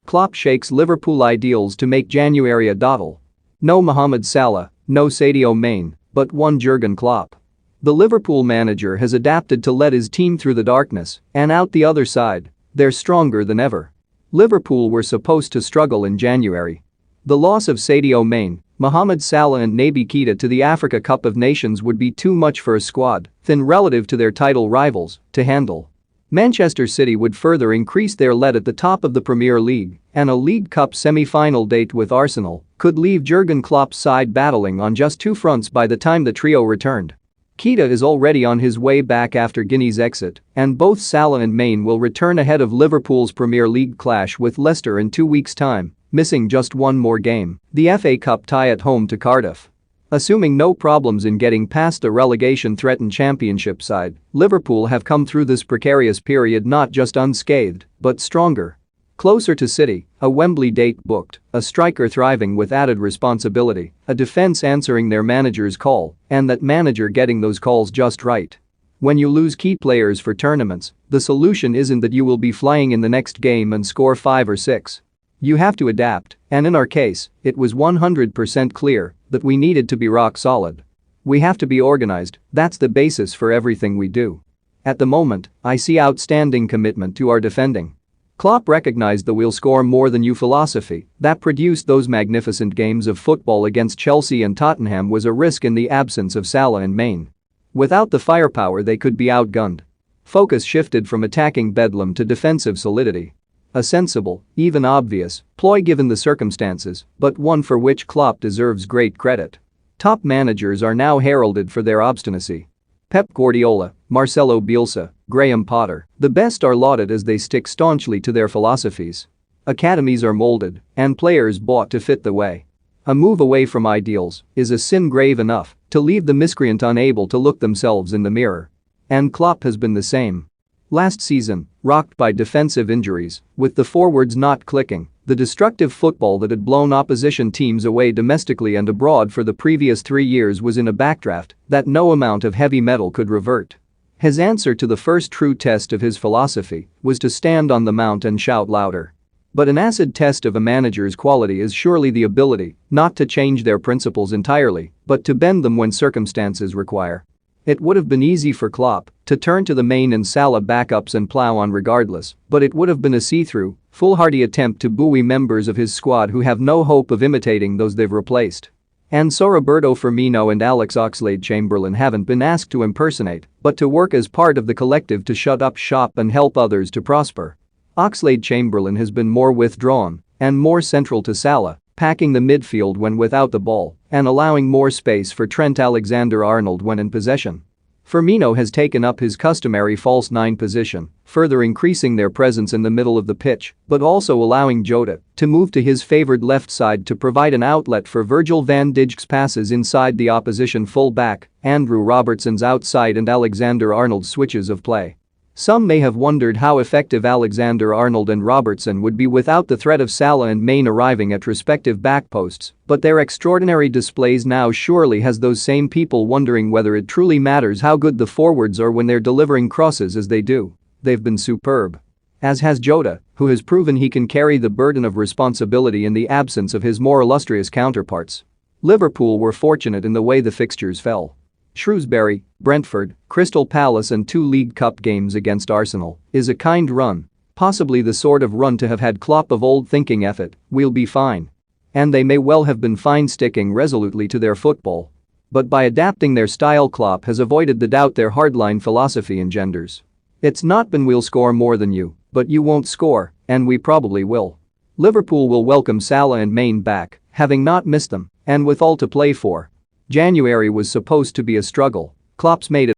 Klopp shakes Liverpool ideals to make January a doddle. No Mohamed Salah, no Sadio Mane, but one Jurgen Klopp. The Liverpool manager has adapted to let his team through the darkness, and out the other side, they're stronger than ever. Liverpool were supposed to struggle in January. The loss of Sadio Mane, Mohamed Salah and Naby Keita to the Africa Cup of Nations would be too much for a squad, thin relative to their title rivals, to handle. Manchester City would further increase their lead at the top of the Premier League, and a League Cup semi-final date with Arsenal could leave Jurgen Klopp's side battling on just two fronts by the time the trio returned. Keita is already on his way back after Guinea's exit, and both Salah and Mane will return ahead of Liverpool's Premier League clash with Leicester in 2 weeks' time, missing just one more game, the FA Cup tie at home to Cardiff. Assuming no problems in getting past the relegation-threatened Championship side, Liverpool have come through this precarious period not just unscathed, but stronger. Closer to City, a Wembley date booked, a striker thriving with added responsibility, a defense answering their manager's call, and that manager getting those calls just right. When you lose key players for tournaments, the solution isn't that you will be flying in the next game and score 5 or 6. You have to adapt, and in our case, it was 100% clear that we needed to be rock solid. We have to be organized, that's the basis for everything we do. At the moment, I see outstanding commitment to our defending. Klopp recognized the "we'll score more than you" philosophy that produced those magnificent games of football against Chelsea and Tottenham was a risk in the absence of Salah and Mane. Without the firepower they could be outgunned. Focus shifted from attacking bedlam to defensive solidity. A sensible, even obvious, ploy given the circumstances, but one for which Klopp deserves great credit. Top managers are now heralded for their obstinacy. Pep Guardiola, Marcelo Bielsa, Graham Potter, the best are lauded as they stick staunchly to their philosophies. Academies are molded, and players bought to fit the way. A move away from ideals is a sin grave enough to leave the miscreant unable to look themselves in the mirror. And Klopp has been the same. Last season, rocked by defensive injuries, with the forwards not clicking, the destructive football that had blown opposition teams away domestically and abroad for the previous 3 years was in a backdraft that no amount of heavy metal could revert. His answer to the first true test of his philosophy was to stand on the mount and shout louder. But an acid test of a manager's quality is surely the ability not to change their principles entirely, but to bend them when circumstances require. It would have been easy for Klopp to turn to the Mane and Salah backups and plow on regardless, but it would have been a see-through, foolhardy attempt to buoy members of his squad who have no hope of imitating those they've replaced. And so Roberto Firmino and Alex Oxlade-Chamberlain haven't been asked to impersonate, but to work as part of the collective to shut up shop and help others to prosper. Oxlade-Chamberlain has been more withdrawn and more central to Salah, packing the midfield when without the ball and allowing more space for Trent Alexander-Arnold when in possession. Firmino has taken up his customary false nine position, further increasing their presence in the middle of the pitch, but also allowing Jota to move to his favored left side to provide an outlet for Virgil van Dijk's passes inside the opposition full-back, Andrew Robertson's outside and Alexander-Arnold's switches of play. Some may have wondered how effective Alexander-Arnold and Robertson would be without the threat of Salah and Mane arriving at respective backposts, but their extraordinary displays now surely has those same people wondering whether it truly matters how good the forwards are when they're delivering crosses as they do. They've been superb. As has Jota, who has proven he can carry the burden of responsibility in the absence of his more illustrious counterparts. Liverpool were fortunate in the way the fixtures fell. Shrewsbury, Brentford, Crystal Palace and 2 League Cup games against Arsenal is a kind run, possibly the sort of run to have had Klopp of old thinking "Eff it, we'll be fine." And they may well have been fine sticking resolutely to their football. But by adapting their style Klopp has avoided the doubt their hardline philosophy engenders. It's not been "we'll score more than you, but you won't score, and we probably will." Liverpool will welcome Salah and Mane back, having not missed them, and with all to play for. January was supposed to be a struggle. Klopp's made it